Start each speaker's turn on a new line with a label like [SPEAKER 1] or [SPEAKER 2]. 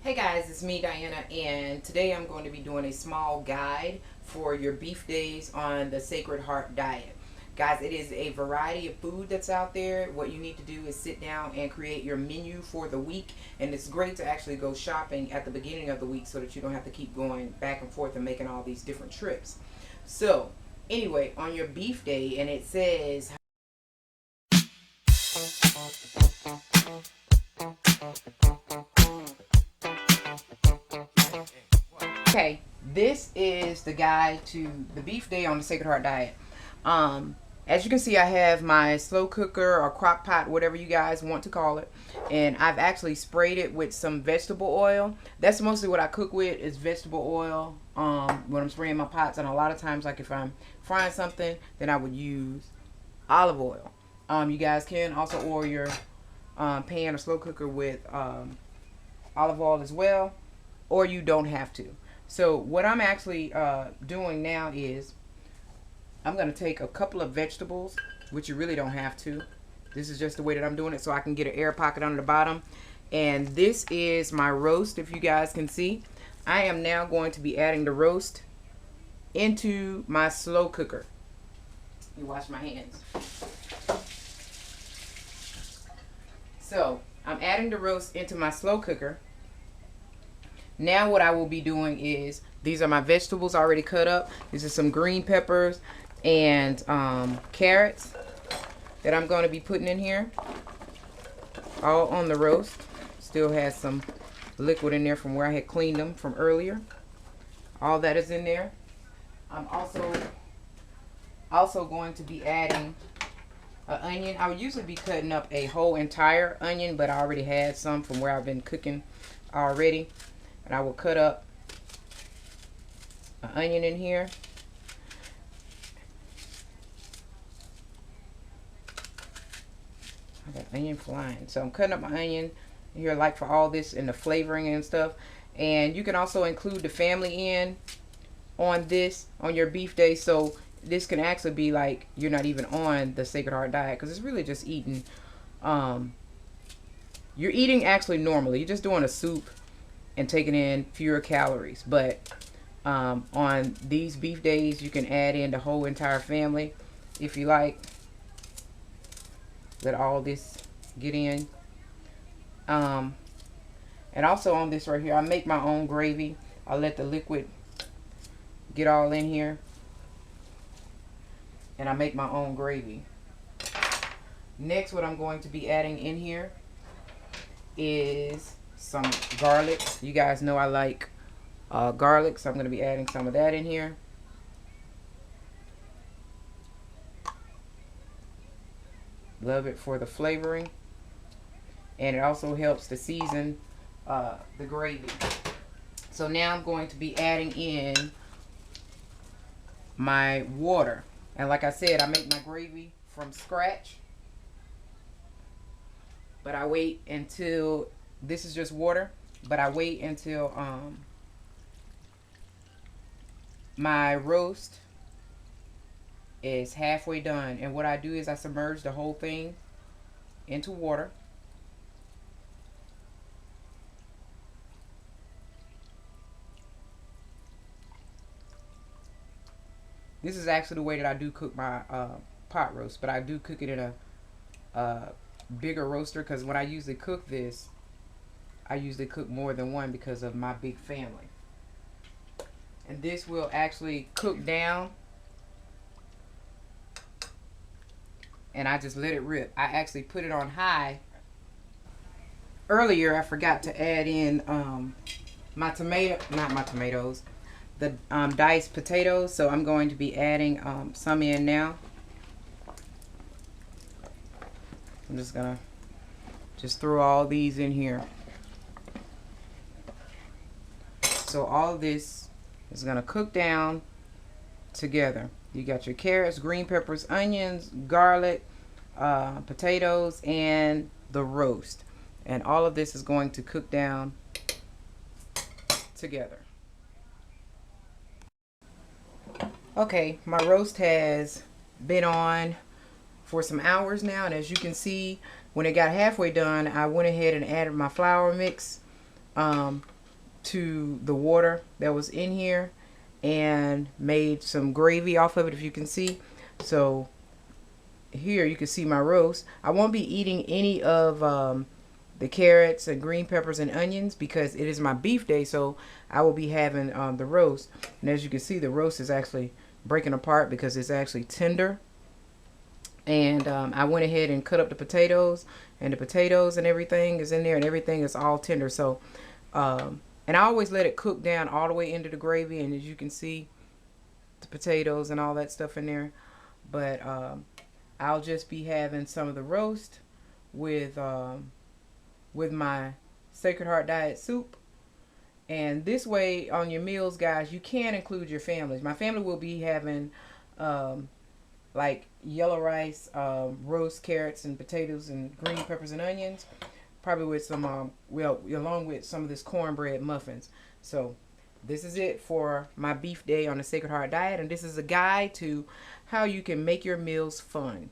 [SPEAKER 1] Hey guys, it's me Diana, and today I'm going to be doing a small guide for your beef days on the Sacred Heart diet. Guys, it is a variety of food that's out there. What you need to do is sit down and create your menu for the week, and it's great to actually go shopping at the beginning of the week so that you don't have to keep going back and forth and making all these different trips. So, anyway, on your beef day, and it says okay, this is the guide to the beef day on the Sacred Heart diet. Um, as you can see, I have my slow cooker or crock pot, whatever you guys want to call it, and I've actually sprayed it with some vegetable oil. That's mostly what I cook with is vegetable oil when I'm spraying my pots, and a lot of times, like if I'm frying something, then I would use olive oil. You guys can also oil your pan or slow cooker with olive oil as well, or you don't have to. So what I'm actually doing now is I'm going to take a couple of vegetables, which you really don't have to. This is just the way that I'm doing it so I can get an air pocket under the bottom. And this is my roast, if you guys can see. I am now going to be adding the roast into my slow cooker. You wash my hands. So I'm adding the roast into my slow cooker. Now what I will be doing is, these are my vegetables already cut up. These are some green peppers and carrots that I'm going to be putting in here. All on the roast. Still has some liquid in there from where I had cleaned them from earlier. All that is in there. I'm also going to be adding an onion. I would usually be cutting up a whole entire onion, but I already had some from where I've been cooking already. And I will cut up an onion in here. I got onion flying. So I'm cutting up my onion here, like for all this and the flavoring and stuff. And you can also include the family in on this, on your beef day. So this can actually be like you're not even on the Sacred Heart diet, because it's really just eating, you're eating actually normally. You're just doing a soup and taking in fewer calories. But on these beef days, you can add in the whole entire family if you like. Let all this get in. And also on this right here, I make my own gravy. I let the liquid get all in here, and I make my own gravy. Next, what I'm going to be adding in here is some garlic. You guys know I like garlic, so I'm going to be adding some of that in here. Love it for the flavoring, and it also helps to season the gravy. So now I'm going to be adding in my water, and like I said, I make my gravy from scratch, but I wait until, this is just water, but I wait until my roast is halfway done. And what I do is I submerge the whole thing into water. This is actually the way that I do cook my pot roast, but I do cook it in a bigger roaster, because when I usually cook this, I usually cook more than one because of my big family. And this will actually cook down, and I just let it rip. I actually put it on high. Earlier I forgot to add in my tomato, not my tomatoes, the diced potatoes. So I'm going to be adding some in now. I'm just gonna throw all these in here. So all this is gonna cook down together. You got your carrots, green peppers, onions, garlic, potatoes, and the roast. And all of this is going to cook down together. Okay, my roast has been on for some hours now, and as you can see, when it got halfway done, I went ahead and added my flour mix to the water that was in here and made some gravy off of it, if you can see. So here you can see my roast. I won't be eating any of the carrots and green peppers and onions because it is my beef day, so I will be having the roast. And as you can see, the roast is actually breaking apart because it's actually tender. And I went ahead and cut up the potatoes, and the potatoes and everything is in there, and everything is all tender. So and I always let it cook down all the way into the gravy, and as you can see, the potatoes and all that stuff in there. But I'll just be having some of the roast with my Sacred Heart Diet soup. And this way on your meals, guys, you can include your families. My family will be having like yellow rice, roast carrots and potatoes and green peppers and onions, probably with some well, along with some of this cornbread muffins. So this is it for my beef day on the Sacred Heart Diet, and this is a guide to how you can make your meals fun.